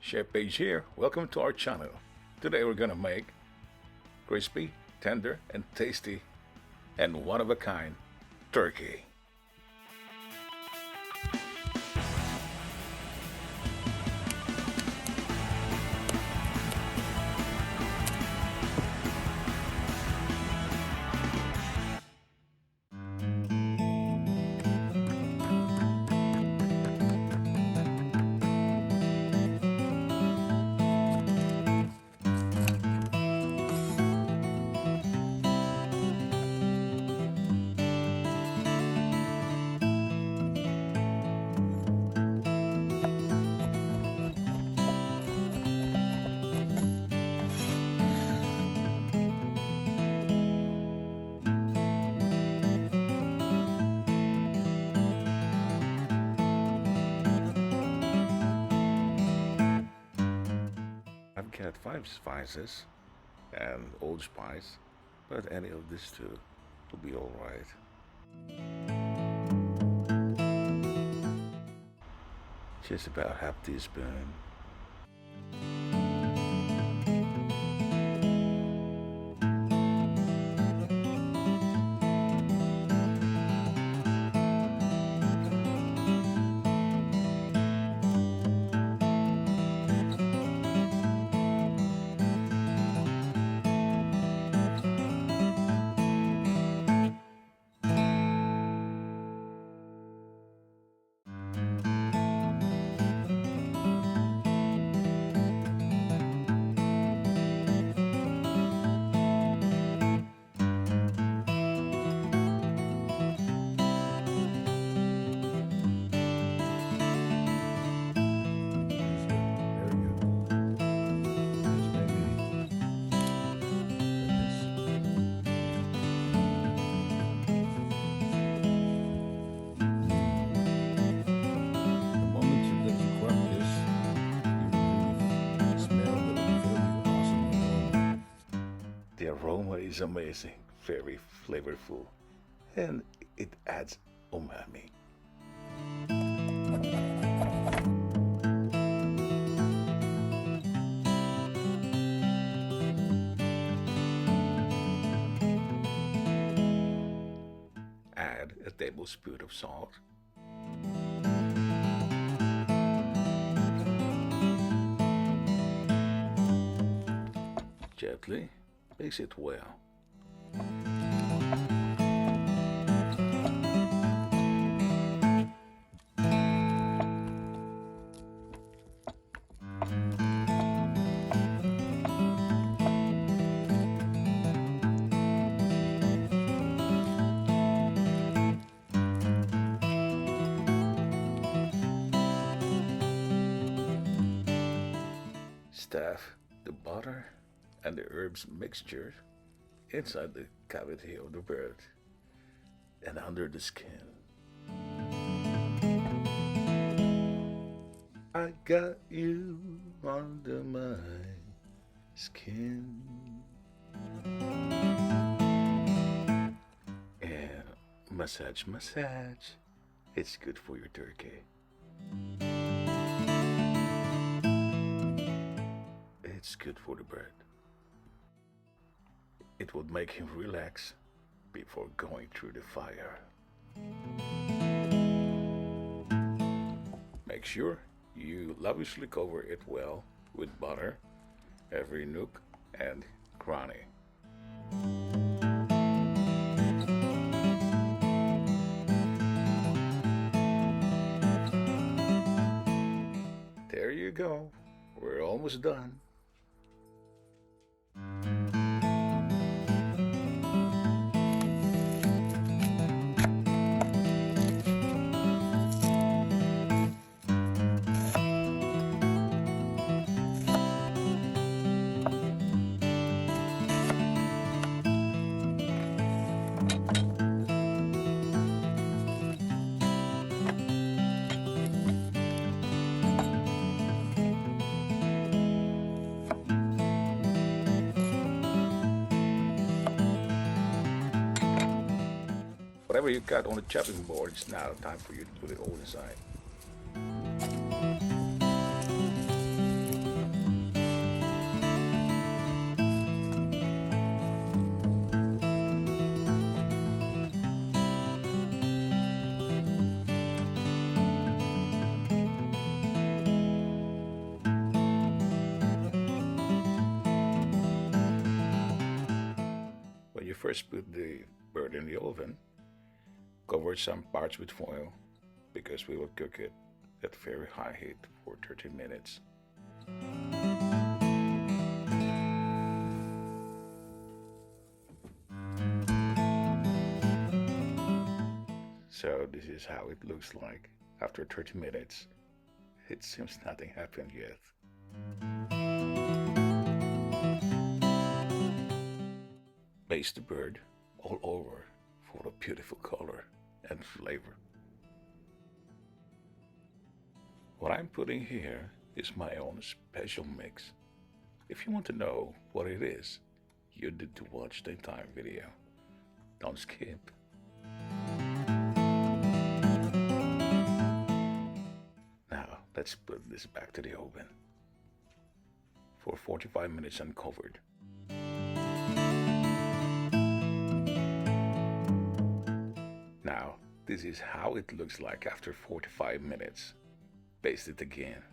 Chef Page here. Welcome to our channel. Today we're gonna make crispy, tender, and tasty, and one of a kind turkey. I've got 5 spices and Old Spice, but any of these two will be alright. Just about half teaspoon. The aroma is amazing, very flavorful, and it adds umami. Add a tablespoon of salt. Gently mix it well. Stuff the butter and the herbs mixture inside the cavity of the bird and under the skin. I got you under my skin. And massage, massage. It's good for your turkey. It's good for the bird. It would make him relax before going through the fire. Make sure you lavishly cover it well with butter, every nook and cranny. There you go. We're almost done. Whatever you cut on the chopping board, it's now time for you to put it all inside. first put the bird in the oven, cover some parts with foil because we will cook it at very high heat for 30 minutes. So this is how it looks like after 30 minutes. It seems nothing happened yet. Baste the bird all over for a beautiful color and flavor. What I'm putting here is my own special mix. If you want to know what it is, you need to watch the entire video. Don't skip. Now let's put this back to the oven for 45 minutes uncovered. Now, this is how it looks like after 45 minutes. Baste it again.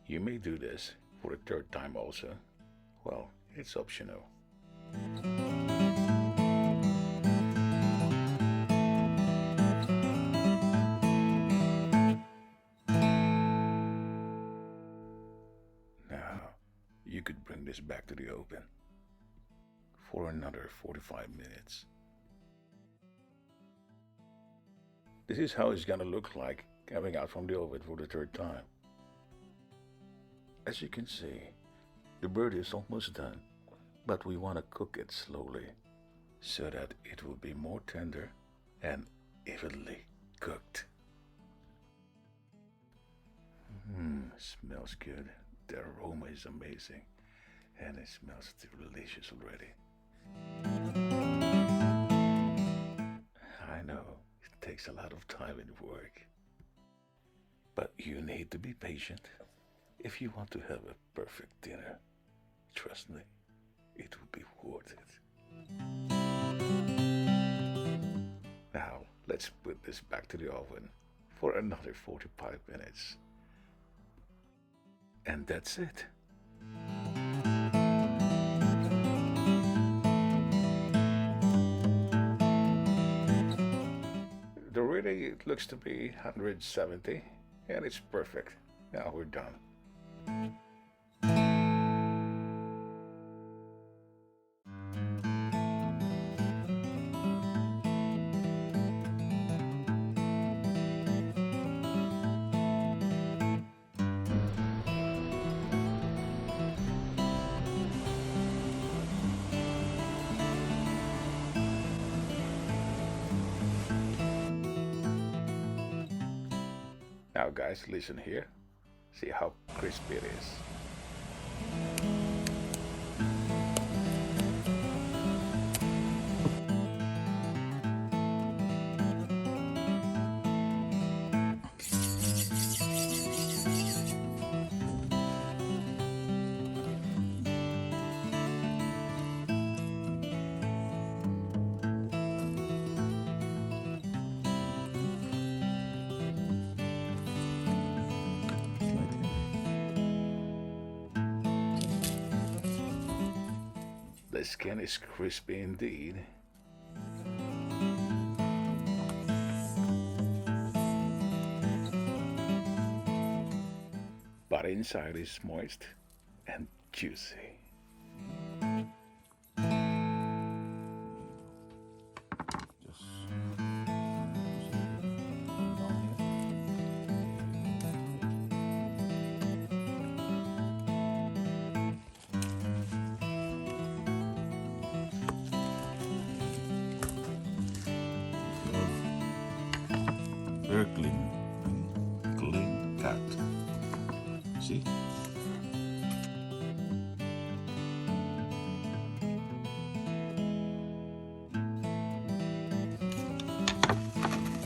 You may do this for a third time also. Well, it's optional. Now, you could bring this back to the oven for another 45 minutes. This is how it's gonna look like coming out from the oven for the third time. As you can see, the bird is almost done, but we want to cook it slowly so that it will be more tender and evenly cooked. Smells good. The aroma is amazing and it smells delicious already. I know it takes a lot of time and work, but you need to be patient if you want to have a perfect dinner. Trust me, it will be worth it. Now, let's put this back to the oven for another 45 minutes. And that's it. The rating, it looks to be 170, and it's perfect. Now we're done. Now guys, listen here. See how crispy it is. The skin is crispy indeed. But inside is moist and juicy. Very clean cut. See?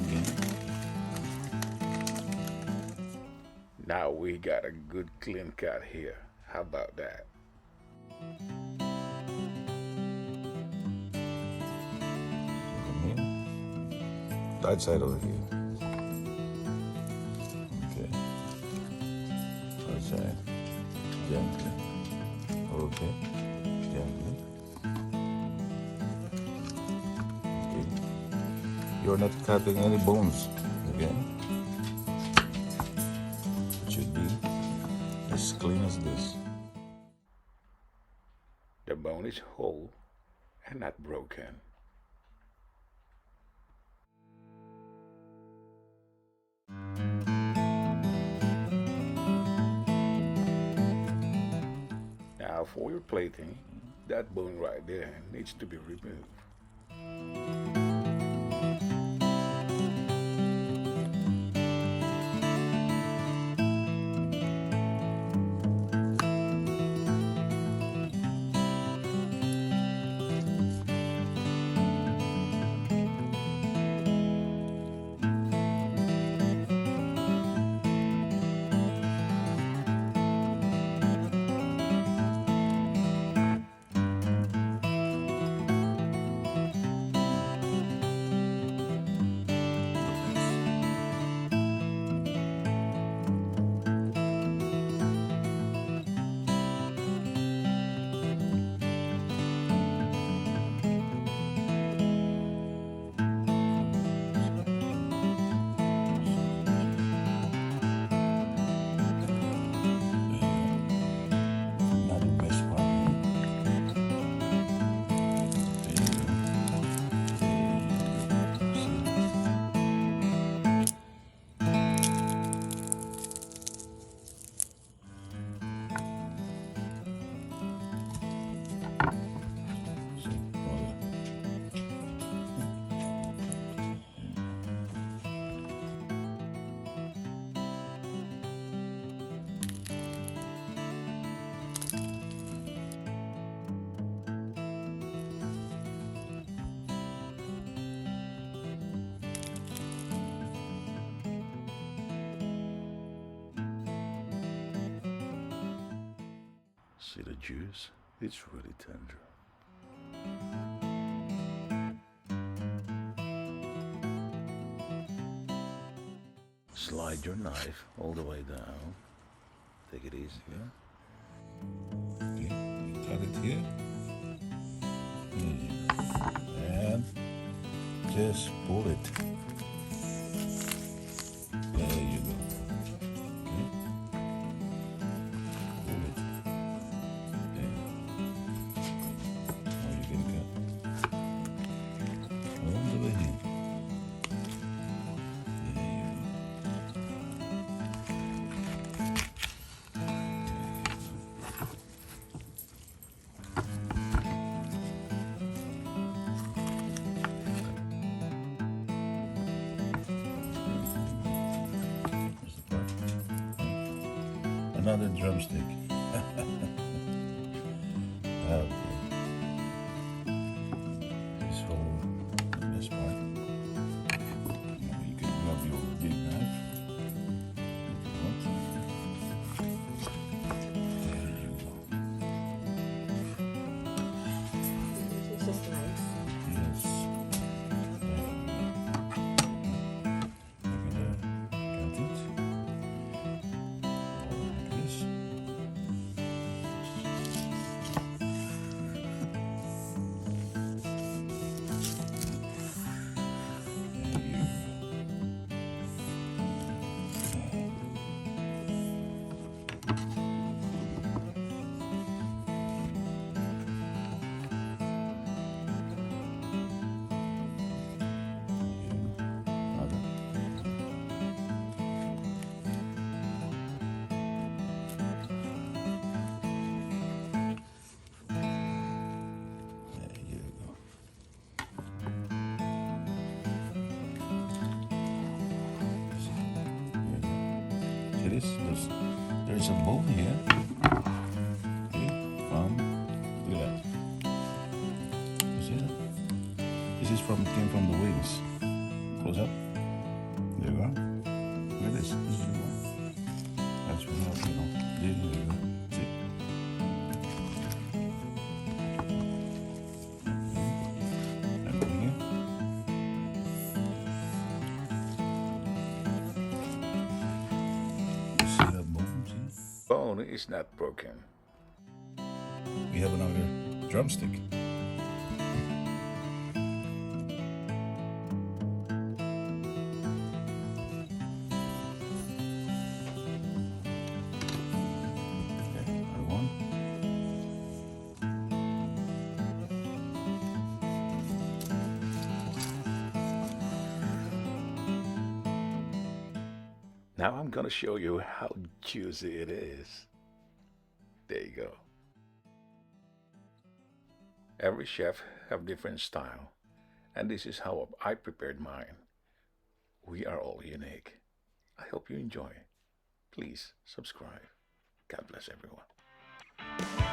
Again. Now we got a good clean cut here. How about that? From here. Right side over here. Okay. side. Gently. Okay. Gently. Okay. You're not cutting any bones. Okay. It should be as clean as this. The bone is whole and not broken. Now for your plating, that bone right there needs to be removed. Not the best part. See the juice? It's really tender. Slide your knife all the way down. Take it easy, yeah? Okay. You cut it here. And just pull it. There you go. Okay. Pull it. There. Now you can cut all the way in. There you go. Here's the part. Another drumstick. Okay. This whole this part. Now you can grab your big knife if you want. There you go. It's just nice. Yes. There you go. You're gonna cut it. All like this. There you go. Other. There you go. See this? There's a bone here. Okay, look at that. You see that? This is came from the wings. Close up. There you go. Look at this. This is the one. That's what there you go. See? And over here. You see that bone? See? Bone bone is not broken. We have another drumstick. Okay, another one. Now I'm gonna show you how juicy it is. There you go. Every chef have different style, and this is how I prepared mine. We are all unique. I hope you enjoy. Please subscribe. God bless everyone.